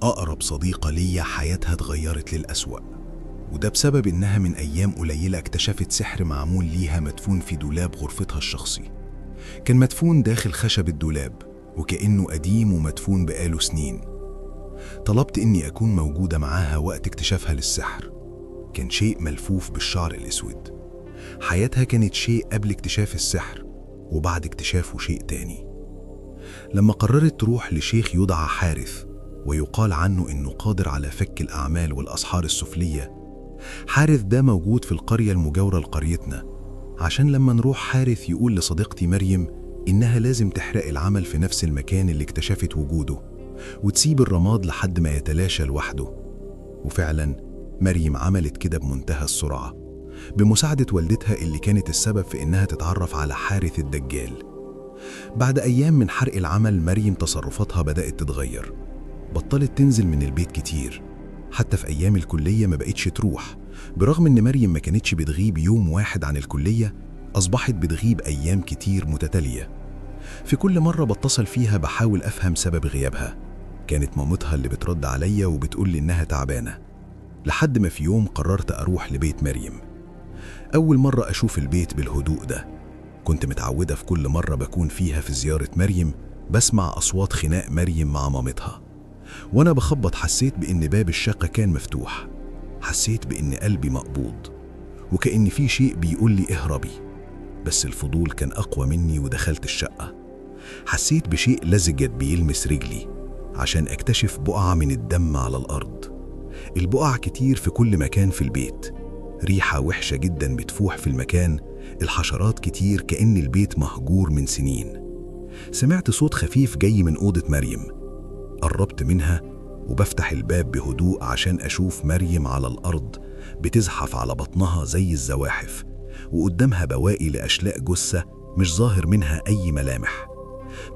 أقرب صديقة ليا حياتها اتغيرت للأسوأ، وده بسبب إنها من أيام قليلة اكتشفت سحر معمول ليها مدفون في دولاب غرفتها الشخصي. كان مدفون داخل خشب الدولاب وكأنه قديم ومدفون بقاله سنين. طلبت إني أكون موجودة معاها وقت اكتشافها للسحر. كان شيء ملفوف بالشعر الأسود. حياتها كانت شيء قبل اكتشاف السحر، وبعد اكتشافه شيء تاني. لما قررت تروح لشيخ يدعى حارث، ويقال عنه إنه قادر على فك الأعمال والأسحار السفلية. حارث ده موجود في القرية المجاورة لقريتنا، عشان لما نروح حارث يقول لصديقتي مريم إنها لازم تحرق العمل في نفس المكان اللي اكتشفت وجوده، وتسيب الرماد لحد ما يتلاشى لوحده. وفعلا مريم عملت كده بمنتهى السرعة، بمساعدة والدتها اللي كانت السبب في إنها تتعرف على حارث الدجال. بعد أيام من حرق العمل، مريم تصرفاتها بدأت تتغير. بطلت تنزل من البيت كتير، حتى في أيام الكلية ما بقتش تروح. برغم إن مريم ما كانتش بتغيب يوم واحد عن الكلية، أصبحت بتغيب أيام كتير متتالية. في كل مرة بتصل فيها بحاول أفهم سبب غيابها. كانت مامتها اللي بترد عليا وبتقول لي إنها تعبانة. لحد ما في يوم قررت أروح لبيت مريم. أول مرة أشوف البيت بالهدوء ده. كنت متعودة في كل مرة بكون فيها في زيارة مريم بسمع أصوات خناق مريم مع مامتها. وأنا بخبط حسيت بإن باب الشقة كان مفتوح. حسيت بإن قلبي مقبوض، وكأن في شيء بيقول لي اهربي. بس الفضول كان أقوى مني ودخلت الشقة. حسيت بشيء لزج بيلمس رجلي عشان أكتشف بقعة من الدم على الأرض. البقع كتير في كل مكان في البيت. ريحة وحشة جدا بتفوح في المكان. الحشرات كتير كأن البيت مهجور من سنين. سمعت صوت خفيف جاي من أوضة مريم. قربت منها وبفتح الباب بهدوء عشان أشوف مريم على الأرض بتزحف على بطنها زي الزواحف، وقدامها بواقي لأشلاء جثة مش ظاهر منها أي ملامح.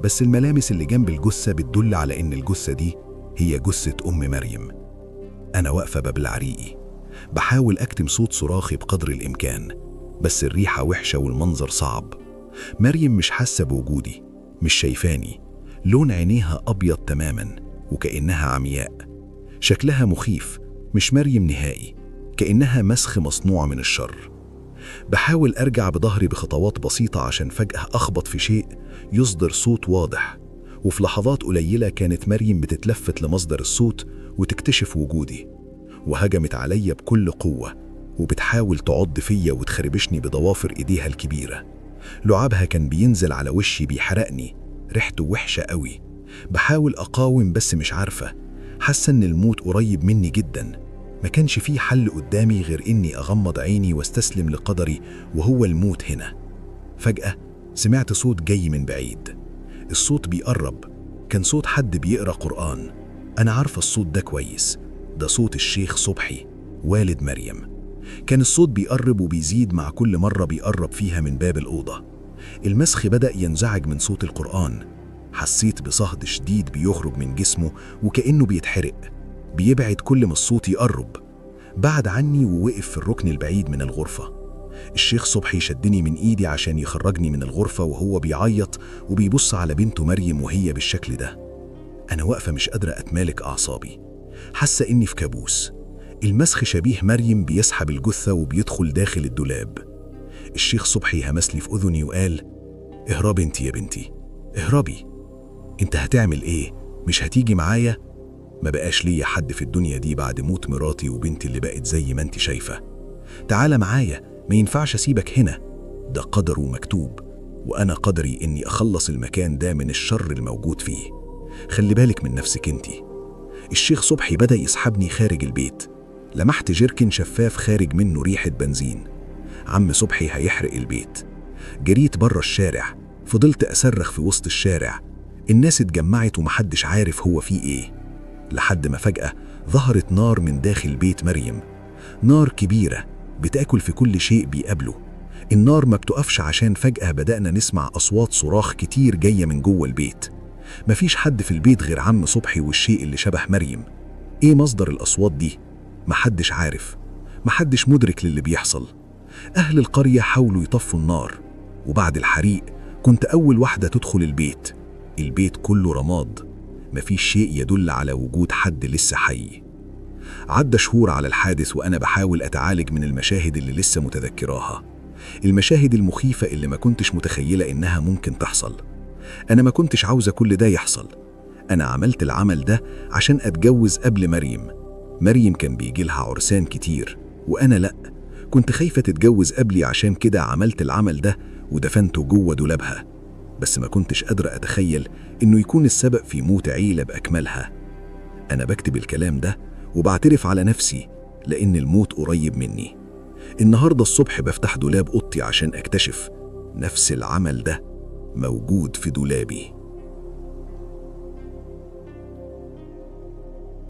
بس الملامس اللي جنب الجثة بتدل على إن الجثة دي هي جثة أم مريم. أنا واقفة ببلع ريقي، بحاول أكتم صوت صراخي بقدر الإمكان، بس الريحة وحشة والمنظر صعب. مريم مش حاسة بوجودي، مش شايفاني. لون عينيها أبيض تماما وكأنها عمياء. شكلها مخيف، مش مريم نهائي، كأنها مسخ مصنوع من الشر. بحاول أرجع بظهري بخطوات بسيطة عشان فجأة أخبط في شيء يصدر صوت واضح. وفي لحظات قليلة كانت مريم بتتلفت لمصدر الصوت وتكتشف وجودي، وهجمت عليا بكل قوة وبتحاول تعض فيا وتخربشني بضوافر إيديها الكبيرة. لعابها كان بينزل على وشي بيحرقني، ريحته وحشة قوي. بحاول أقاوم بس مش عارفة، حاسة إن الموت قريب مني جدا. ما كانش فيه حل قدامي غير إني أغمض عيني واستسلم لقدري، وهو الموت هنا. فجأة سمعت صوت جاي من بعيد. الصوت بيقرب، كان صوت حد بيقرأ قرآن. أنا عارفة الصوت ده كويس، ده صوت الشيخ صبحي والد مريم. كان الصوت بيقرب وبيزيد مع كل مرة بيقرب فيها من باب الأوضة. المسخ بدأ ينزعج من صوت القرآن. حسيت بصهد شديد بيخرج من جسمه وكأنه بيتحرق. بيبعد كل ما الصوت يقرب. بعد عني ووقف في الركن البعيد من الغرفة. الشيخ صبحي شدني من إيدي عشان يخرجني من الغرفة وهو بيعيط وبيبص على بنته مريم وهي بالشكل ده. أنا واقفة مش قادرة أتمالك أعصابي، حاسة إني في كابوس. المسخ شبيه مريم بيسحب الجثة وبيدخل داخل الدولاب. الشيخ صبحي همس لي في أذني وقال: اهربي انت يا بنتي، اهربي. انت هتعمل ايه؟ مش هتيجي معايا؟ ما بقاش ليا حد في الدنيا دي بعد موت مراتي وبنتي اللي بقت زي ما انت شايفة. تعال معايا، ما ينفعش اسيبك هنا، ده قدر ومكتوب، وانا قدري اني اخلص المكان ده من الشر الموجود فيه. خلي بالك من نفسك انت. الشيخ صبحي بدأ يسحبني خارج البيت. لمحت جيركن شفاف خارج منه ريحة بنزين. عم صبحي هيحرق البيت. جريت بره الشارع، فضلت أصرخ في وسط الشارع. الناس اتجمعت ومحدش عارف هو فيه ايه، لحد ما فجأة ظهرت نار من داخل بيت مريم. نار كبيرة بتاكل في كل شيء بيقابله. النار ما بتقفش عشان فجأة بدأنا نسمع أصوات صراخ كتير جاية من جوه البيت. مفيش حد في البيت غير عم صبحي والشيء اللي شبه مريم. ايه مصدر الأصوات دي؟ محدش عارف، محدش مدرك للي بيحصل. أهل القرية حاولوا يطفوا النار، وبعد الحريق كنت أول واحدة تدخل البيت. البيت كله رماد، مفيش شيء يدل على وجود حد لسه حي. عدى شهور على الحادث وأنا بحاول أتعالج من المشاهد اللي لسه متذكراها، المشاهد المخيفة اللي ما كنتش متخيلة إنها ممكن تحصل. أنا ما كنتش عاوزة كل ده يحصل. أنا عملت العمل ده عشان أتجوز قبل مريم. مريم كان بيجيلها عرسان كتير وأنا لأ، كنت خايفة تتجوز قبلي، عشان كده عملت العمل ده ودفنته جوه دولابها. بس ما كنتش قادرة أتخيل إنه يكون السبب في موت عيلة بأكملها. أنا بكتب الكلام ده وبعترف على نفسي لأن الموت قريب مني. النهاردة الصبح بفتح دولاب أوضتي عشان أكتشف نفس العمل ده موجود في دولابي.